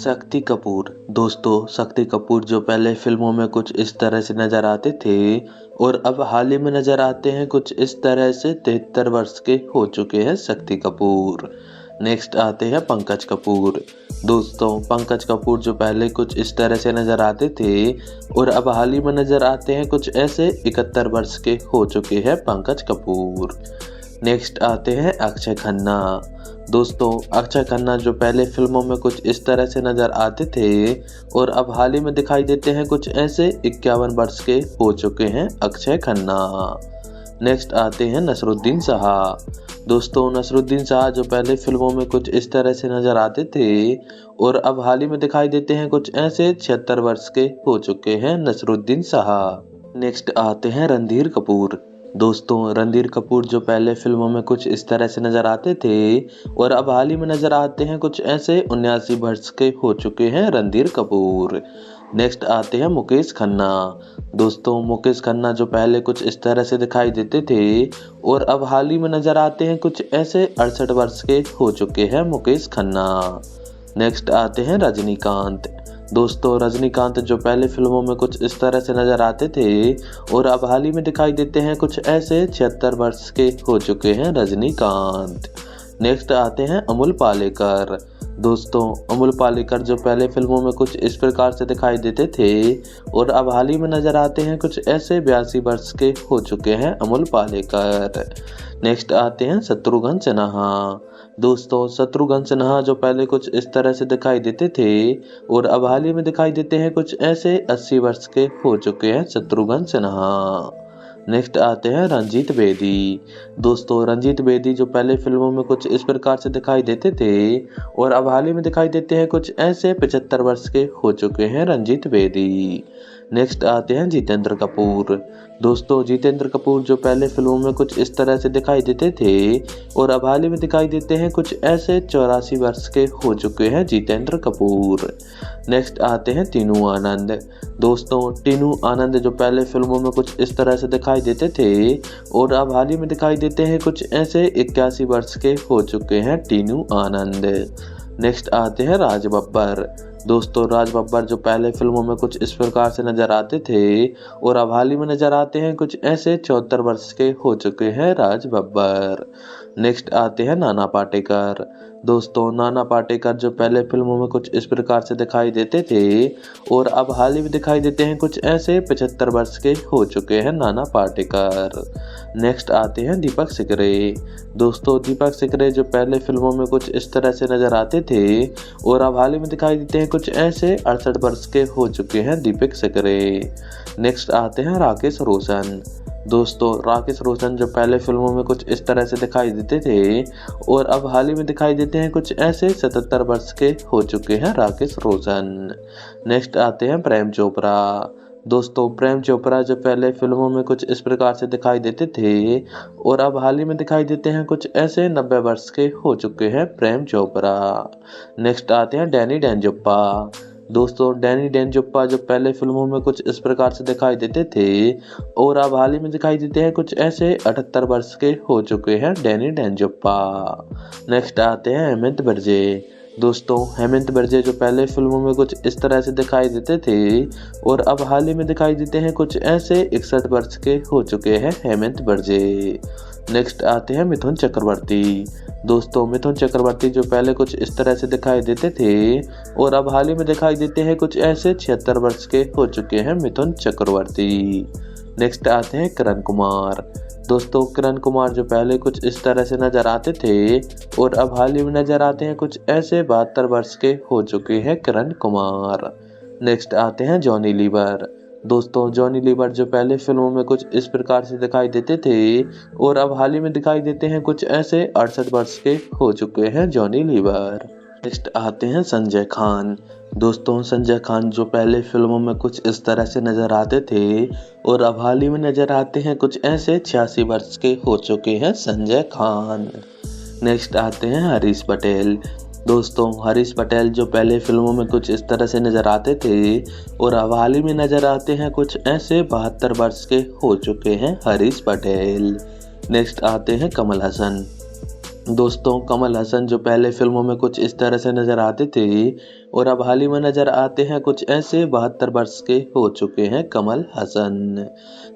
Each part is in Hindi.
शक्ति कपूर। दोस्तों, शक्ति कपूर जो पहले फिल्मों में कुछ इस तरह से नजर आते थे और अब हाल ही में नजर आते हैं कुछ इस तरह से 73 वर्ष के हो चुके हैं शक्ति कपूर। नेक्स्ट आते हैं पंकज कपूर। दोस्तों, पंकज कपूर जो पहले कुछ इस तरह से नजर आते थे और अब हाल ही में नजर आते हैं कुछ ऐसे 71 वर्ष के हो चुके हैं पंकज कपूर। नेक्स्ट आते हैं अक्षय खन्ना। दोस्तों, अक्षय खन्ना जो पहले फिल्मों में कुछ इस तरह से नजर आते थे और अब हाल ही में दिखाई देते हैं कुछ ऐसे 51 वर्ष के हो चुके हैं अक्षय खन्ना। नेक्स्ट आते हैं नसरुद्दीन शाह। दोस्तों, नसरुद्दीन शाह जो पहले फिल्मों में कुछ इस तरह से नजर आते थे और अब हाल ही में दिखाई देते हैं कुछ ऐसे 76 वर्ष के हो चुके हैं नसरुद्दीन शाह। नेक्स्ट आते हैं रणधीर कपूर। दोस्तों, रणधीर कपूर जो पहले फिल्मों में कुछ इस तरह से नजर आते थे और अब हाल ही में नजर आते हैं कुछ ऐसे 79 वर्ष के हो चुके हैं रणधीर कपूर। नेक्स्ट आते हैं मुकेश खन्ना। दोस्तों, मुकेश खन्ना जो पहले कुछ इस तरह से दिखाई देते थे और अब हाल ही में नजर आते हैं कुछ ऐसे 68 वर्ष के हो चुके हैं मुकेश खन्ना। नेक्स्ट आते हैं रजनीकांत। दोस्तों, रजनीकांत जो पहले फिल्मों में कुछ इस तरह से नजर आते थे और अब हाल ही में दिखाई देते हैं कुछ ऐसे 76 वर्ष के हो चुके हैं रजनीकांत। नेक्स्ट आते हैं अमोल पालेकर। दोस्तों, अमोल पालेकर जो पहले फिल्मों में कुछ इस प्रकार से दिखाई देते थे और अब हाल ही में नजर आते हैं कुछ ऐसे 82 वर्ष के हो चुके हैं अमोल पालेकर। नेक्स्ट आते हैं शत्रुघ्न सिन्हा। दोस्तों, शत्रुघ्न सिन्हा जो पहले कुछ इस तरह से दिखाई देते थे और अब हाल ही में दिखाई देते हैं कुछ ऐसे 80 वर्ष के हो चुके हैं शत्रुघ्न सिन्हा। नेक्स्ट आते हैं रंजीत बेदी। दोस्तों, रंजीत बेदी जो पहले फिल्मों में कुछ इस प्रकार से दिखाई देते थे और अब हाल ही में दिखाई देते हैं कुछ ऐसे 75 वर्ष के हो चुके हैं रंजीत बेदी। नेक्स्ट आते हैं जितेंद्र कपूर। दोस्तों, जितेंद्र कपूर जो पहले फिल्मों में कुछ इस तरह से दिखाई देते थे और अब हाल ही में दिखाई देते हैं कुछ ऐसे 84 वर्ष के हो चुके हैं जितेंद्र कपूर। नेक्स्ट आते हैं टीनू आनंद। दोस्तों, टीनू आनंद जो पहले फिल्मों में कुछ इस तरह से दिखाई देते थे और अब हाल ही में दिखाई देते हैं कुछ ऐसे 81 वर्ष के हो चुके हैं टीनू आनंद। नेक्स्ट आते हैं राज बब्बर। दोस्तों, राज बब्बर जो पहले फिल्मों में कुछ इस प्रकार से नजर आते थे और अब हाल ही में नजर आते हैं कुछ ऐसे 74 वर्ष के हो चुके हैं राज बब्बर। नेक्स्ट आते हैं नाना पाटेकर। दोस्तों, नाना पाटेकर जो पहले फिल्मों में कुछ इस प्रकार से दिखाई देते थे और अब हाल ही में दिखाई देते हैं कुछ ऐसे 75 वर्ष के हो चुके हैं नाना पाटेकर। नेक्स्ट आते हैं दीपक सिकरे। दोस्तों, दीपक सिकरे जो पहले फिल्मों में कुछ इस तरह से नजर आते थे और अब हाल ही में दिखाई देते हैं कुछ ऐसे 68 वर्ष के हो चुके हैं दीपक सिकरे। नेक्स्ट आते हैं राकेश रोशन। दोस्तों, राकेश रोशन जो पहले फिल्मों में कुछ इस तरह से दिखाई देते थे और अब हाल ही में दिखाई देते हैं कुछ ऐसे 77 वर्ष के हो चुके हैं राकेश रोशन। नेक्स्ट आते हैं प्रेम चोपड़ा। दोस्तों, प्रेम चोपड़ा जो पहले फिल्मों में कुछ इस प्रकार से दिखाई देते थे और अब हाल ही में दिखाई देते हैं कुछ ऐसे 90 वर्ष के हो चुके हैं प्रेम चोपड़ा। नेक्स्ट आते हैं डैनी डेंजोप्पा। दोस्तों, डैनी डेंजोप्पा जो पहले फिल्मों में कुछ इस प्रकार से दिखाई देते थे और अब हाल ही में दिखाई देते हैं कुछ ऐसे 78 वर्ष के हो चुके हैं डैनी डेंजोप्पा। नेक्स्ट आते हैं हेमंत बर्जे। दोस्तों, हेमंत बर्जे जो पहले फिल्मों में कुछ इस तरह से दिखाई देते थे और अब हाल ही में दिखाई देते हैं कुछ ऐसे 61 वर्ष के हो चुके हैं हेमंत बर्जे। नेक्स्ट आते हैं मिथुन चक्रवर्ती। दोस्तों, मिथुन चक्रवर्ती जो पहले कुछ इस तरह से दिखाई देते थे और अब हाल ही में दिखाई देते हैं कुछ ऐसे 76 वर्ष के हो चुके हैं मिथुन चक्रवर्ती। नेक्स्ट आते हैं किरण कुमार। दोस्तों, किरण कुमार जो पहले कुछ इस तरह से नजर आते थे और अब हाल ही में नजर आते हैं कुछ ऐसे 72 वर्ष के हो चुके हैं किरण कुमार। नेक्स्ट आते हैं जॉनी लीवर। दोस्तों, जॉनी लीवर जो पहले फिल्मों में कुछ इस प्रकार से दिखाई देते थे और अब हाल ही में दिखाई देते हैं कुछ ऐसे 68 वर्ष के हो चुके हैं जॉनी लीवर। नेक्स्ट आते हैं संजय खान। दोस्तों, संजय खान जो पहले फिल्मों में कुछ इस तरह से नजर आते थे और अब हाल ही में नजर आते हैं कुछ ऐसे 86 वर्ष के हो चुके हैं संजय खान। नेक्स्ट आते हैं हरीश पटेल। दोस्तों, हरीश पटेल जो पहले फिल्मों में कुछ इस तरह से नजर आते थे और अब हाल ही में नजर आते हैं कुछ ऐसे 72 वर्ष के हो चुके हैं हरीश पटेल। नेक्स्ट आते हैं कमल हसन। दोस्तों, कमल हसन जो पहले फिल्मों में कुछ इस तरह से नजर आते थे और अब हाल ही में नजर आते हैं कुछ ऐसे 72 वर्ष के हो चुके हैं कमल हसन।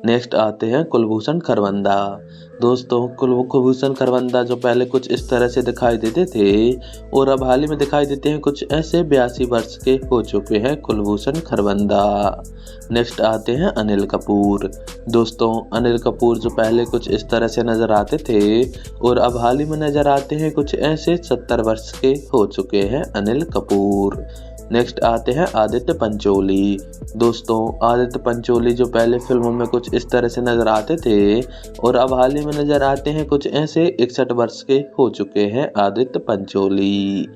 नेक्स्ट आते हैं कुलभूषण खरबंदा। दोस्तों कुलभूषण खरबंदा जो पहले कुछ इस तरह से दिखाई देते थे और अब हाल ही में दिखाई देते हैं कुछ ऐसे 82 वर्ष के हो चुके हैं कुलभूषण खरबंदा। नेक्स्ट आते हैं अनिल कपूर। दोस्तों अनिल कपूर जो पहले कुछ इस तरह से नजर आते थे और अब हाल ही में नजर आते हैं कुछ ऐसे 70 वर्ष के हो चुके हैं अनिल कपूर। नेक्स्ट आते हैं आदित्य पंचोली। दोस्तों आदित्य पंचोली जो पहले फिल्मों में कुछ इस तरह से नजर आते थे और अब हाल ही में नजर आते हैं कुछ ऐसे 61 वर्ष के हो चुके हैं आदित्य पंचोली।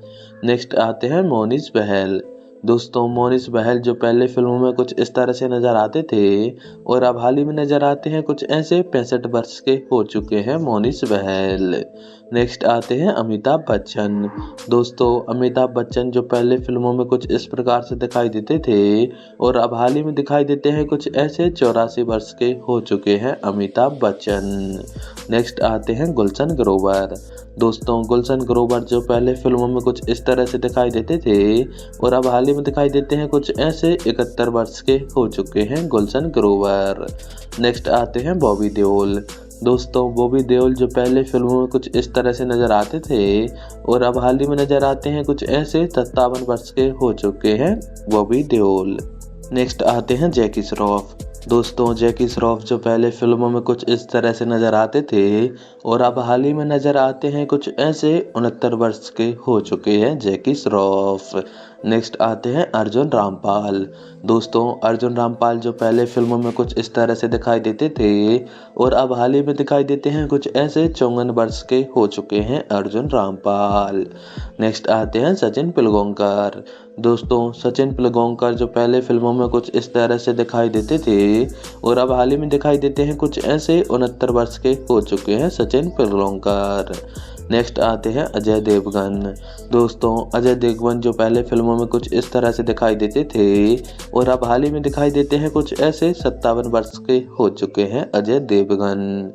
नेक्स्ट आते हैं मोनीश बहल। दोस्तों मोनीश बहल जो पहले फिल्मों में कुछ इस तरह से नजर आते थे और अब हाल ही में नजर आते हैं कुछ ऐसे 65 वर्ष के हो चुके हैं मोनीश बहल। नेक्स्ट आते हैं अमिताभ बच्चन। दोस्तों अमिताभ बच्चन जो पहले फिल्मों में कुछ इस प्रकार से दिखाई देते थे और अब हाल ही में दिखाई देते हैं कुछ ऐसे 84 वर्ष के हो चुके हैं अमिताभ बच्चन। नेक्स्ट आते हैं गुलशन ग्रोवर। दोस्तों गुलशन ग्रोवर जो पहले फिल्मों में कुछ इस तरह से दिखाई देते थे और अब हाल ही में दिखाई देते हैं कुछ ऐसे 71 वर्ष के हो चुके हैं गुलशन ग्रोवर। नेक्स्ट आते हैं बॉबी देओल। दोस्तों बॉबी देओल जो पहले फिल्मों में कुछ इस तरह से नजर आते थे और अब हाल ही में नजर आते हैं कुछ ऐसे 57 वर्ष के हो चुके हैं बॉबी देओल। नेक्स्ट आते हैं जैकी श्रॉफ। दोस्तों जैकी श्रॉफ जो पहले फिल्मों में कुछ इस तरह से नजर आते थे और अब हाल ही में नजर आते हैं कुछ ऐसे 69 वर्ष के हो चुके हैं जैकी श्रॉफ। नेक्स्ट आते हैं अर्जुन रामपाल। दोस्तों अर्जुन रामपाल जो पहले फिल्मों में कुछ इस तरह से दिखाई देते थे और अब हाल ही में दिखाई देते हैं कुछ ऐसे 54 वर्ष के हो चुके हैं अर्जुन रामपाल। नेक्स्ट आते हैं सचिन पिलगांवकर। दोस्तों सचिन पिलगांवकर जो पहले फिल्मों में कुछ इस तरह से दिखाई देते थे और अब हाल ही में दिखाई देते हैं कुछ ऐसे 69 वर्ष के हो चुके हैं सचिन पिलगांवकर। नेक्स्ट आते हैं अजय देवगन। दोस्तों अजय देवगन जो पहले फिल्मों में कुछ इस तरह से दिखाई देते थे और अब हाल ही में दिखाई देते हैं कुछ ऐसे 57 वर्ष के हो चुके हैं अजय देवगन।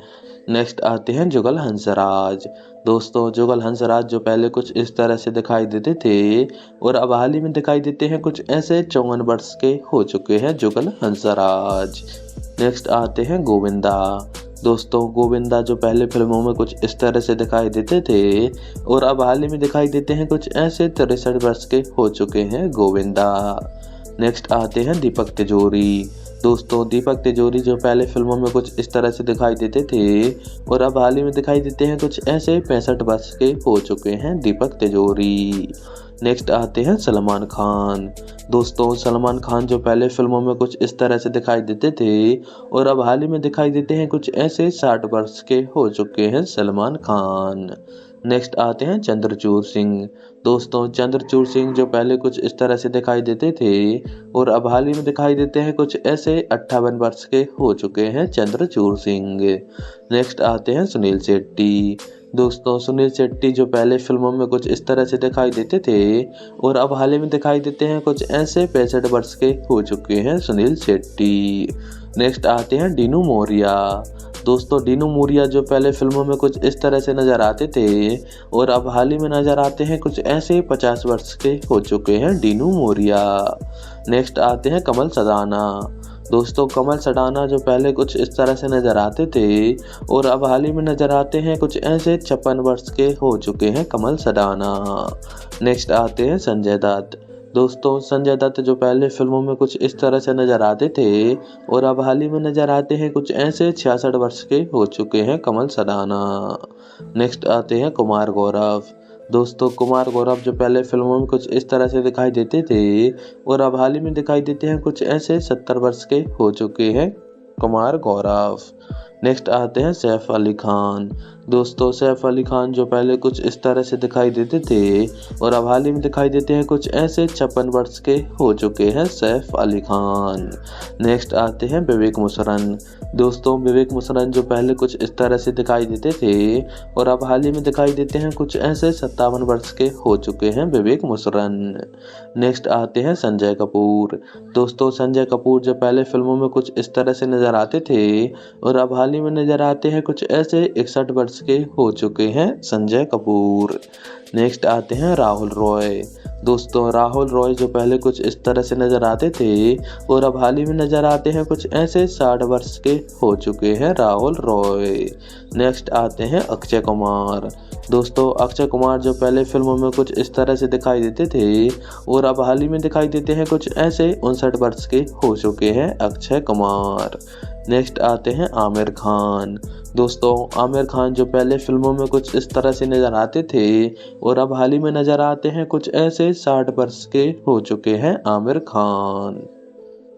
नेक्स्ट आते हैं जुगल हंसराज। दोस्तों जुगल हंसराज जो पहले कुछ इस तरह से दिखाई देते थे और अब हाल ही में दिखाई देते हैं कुछ ऐसे 54 वर्ष के हो चुके हैं जुगल हंसराज। नेक्स्ट आते हैं गोविंदा। दोस्तों गोविंदा जो पहले फिल्मों में कुछ इस तरह से दिखाई देते थे और अब हाल ही में दिखाई देते हैं कुछ ऐसे 63 वर्ष के हो चुके हैं गोविंदा। नेक्स्ट आते हैं दीपक तिजोरी। दोस्तों दीपक तिजोरी जो पहले फिल्मों में कुछ इस तरह से दिखाई देते थे और अब हाल ही में दिखाई देते हैं कुछ ऐसे 65 वर्ष के हो चुके हैं दीपक तिजोरी। नेक्स्ट आते हैं सलमान खान। दोस्तों सलमान खान जो पहले फिल्मों में कुछ इस तरह से दिखाई देते थे और अब हाल ही में दिखाई देते हैं कुछ ऐसे 60 वर्ष के हो चुके हैं सलमान खान। नेक्स्ट आते हैं चंद्रचूड़ सिंह। दोस्तों चंद्रचूड़ सिंह जो पहले कुछ इस तरह से दिखाई देते थे और अब हाल ही में दिखाई देते हैं कुछ ऐसे 58 वर्ष के हो चुके हैं चंद्रचूड़ सिंह। नेक्स्ट आते हैं सुनील शेट्टी। दोस्तों सुनील शेट्टी जो पहले फिल्मों में कुछ इस तरह से दिखाई देते थे और अब हाल ही में दिखाई देते हैं कुछ ऐसे 65 वर्ष के हो चुके हैं सुनील शेट्टी। नेक्स्ट आते हैं डीनू मोरिया। दोस्तों डीनू मोरिया जो पहले फिल्मों में कुछ इस तरह से नजर आते थे और अब हाल ही में नजर आते हैं कुछ ऐसे 50 वर्ष के हो चुके हैं डीनू मोरिया। नेक्स्ट आते हैं कमल सदाना। दोस्तों कमल सडाना जो पहले कुछ इस तरह से नजर आते थे और अब हाल ही में नजर आते हैं कुछ ऐसे 56 वर्ष के हो चुके हैं कमल सडाना। नेक्स्ट आते हैं संजय दत्त। दोस्तों संजय दत्त जो पहले फिल्मों में कुछ इस तरह से नजर आते थे और अब हाल ही में नजर आते हैं कुछ ऐसे 66 वर्ष के हो चुके हैं कमल सडाना। नेक्स्ट आते हैं कुमार गौरव। दोस्तों कुमार गौरव जो पहले फिल्मों में कुछ इस तरह से दिखाई देते थे और अब हाल ही में दिखाई देते हैं कुछ ऐसे 70 वर्ष के हो चुके हैं कुमार गौरव। नेक्स्ट आते हैं सैफ अली खान। दोस्तों सैफ अली खान जो पहले कुछ इस तरह से दिखाई देते थे और अब हाल ही में दिखाई देते हैं कुछ ऐसे 56 वर्ष के हो चुके हैं सैफ अली खान। नेक्स्ट आते हैं विवेक मुशर्रफ। दोस्तों विवेक मुशर्रफ जो पहले कुछ इस तरह से दिखाई देते थे और अब हाल ही में दिखाई देते हैं कुछ ऐसे 57 वर्ष के हो चुके हैं विवेक मुशर्रफ। नेक्स्ट आते हैं संजय कपूर। दोस्तों संजय कपूर जो पहले फिल्मों में कुछ इस तरह से नजर आते थे और अब हाल ही में नजर आते हैं कुछ ऐसे 61 वर्ष के हो चुके हैं संजय कपूर। नेक्स्ट आते हैं राहुल रॉय। दोस्तों राहुल रॉय जो पहले कुछ इस तरह से नजर आते थे और अब हाल ही में नजर आते हैं कुछ ऐसे 60 वर्ष के हो चुके हैं राहुल रॉय। नेक्स्ट आते हैं अक्षय कुमार। दोस्तों अक्षय कुमार जो पहले फिल्मों में कुछ इस तरह से दिखाई देते थे और अब हाल ही में दिखाई देते हैं कुछ ऐसे 59 वर्ष के हो चुके हैं अक्षय कुमार। नेक्स्ट आते हैं आमिर खान। दोस्तों आमिर खान जो पहले फिल्मों में कुछ इस तरह से नजर आते थे और अब हाल ही में नजर आते हैं कुछ ऐसे 60 वर्ष के हो चुके हैं आमिर खान।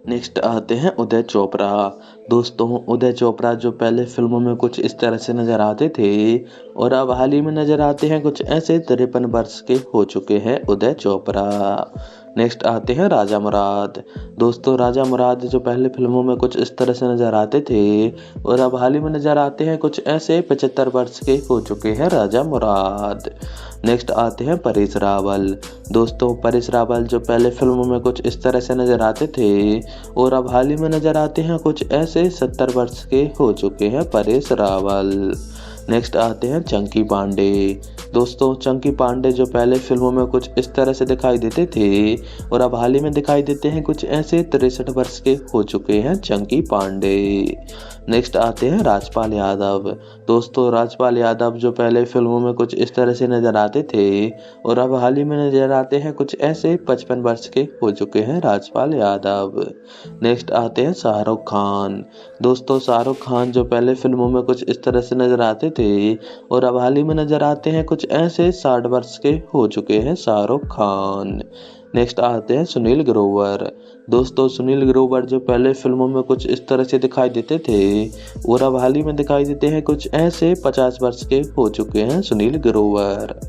नेक्स्ट आते हैं उदय चोपड़ा। दोस्तों उदय चोपड़ा जो पहले फिल्मों में कुछ इस तरह से नजर आते थे और अब हाल ही में नजर आते हैं कुछ ऐसे 53 वर्ष के हो चुके हैं उदय चोपड़ा। नेक्स्ट आते हैं राजा मुराद। दोस्तों राजा मुराद जो पहले फिल्मों में कुछ इस तरह से नजर आते थे और अब हाल ही में नजर आते हैं कुछ ऐसे 75 वर्ष के हो चुके हैं राजा मुराद। नेक्स्ट आते हैं परेश रावल। दोस्तों परेश रावल जो पहले फिल्मों में कुछ इस तरह से नजर आते थे और अब हाल ही में नजर आते हैं कुछ ऐसे 70 वर्ष के हो चुके हैं परेश रावल। नेक्स्ट आते हैं चंकी पांडे। दोस्तों चंकी पांडे जो पहले फिल्मों में कुछ इस तरह से दिखाई देते थे और अब हाल ही में दिखाई देते हैं कुछ ऐसे 63 वर्ष के हो चुके हैं चंकी पांडे। नेक्स्ट आते हैं राजपाल यादव। दोस्तों राजपाल यादव जो पहले फिल्मों में कुछ इस तरह से नजर आते थे और अब हाल ही में नजर आते हैं कुछ ऐसे 55 वर्ष के हो चुके हैं राजपाल यादव। नेक्स्ट आते हैं शाहरुख खान। दोस्तों शाहरुख खान जो पहले फिल्मों में कुछ इस तरह से नजर आते थे और अब हाल ही में नजर आते हैं कुछ ऐसे 60 वर्ष के हो चुके हैं शाहरुख खान। नेक्स्ट आते हैं सुनील ग्रोवर। दोस्तों सुनील ग्रोवर जो पहले फिल्मों में कुछ इस तरह से दिखाई देते थे और अब हाल ही में दिखाई देते हैं कुछ ऐसे 50 वर्ष के हो चुके हैं सुनील ग्रोवर।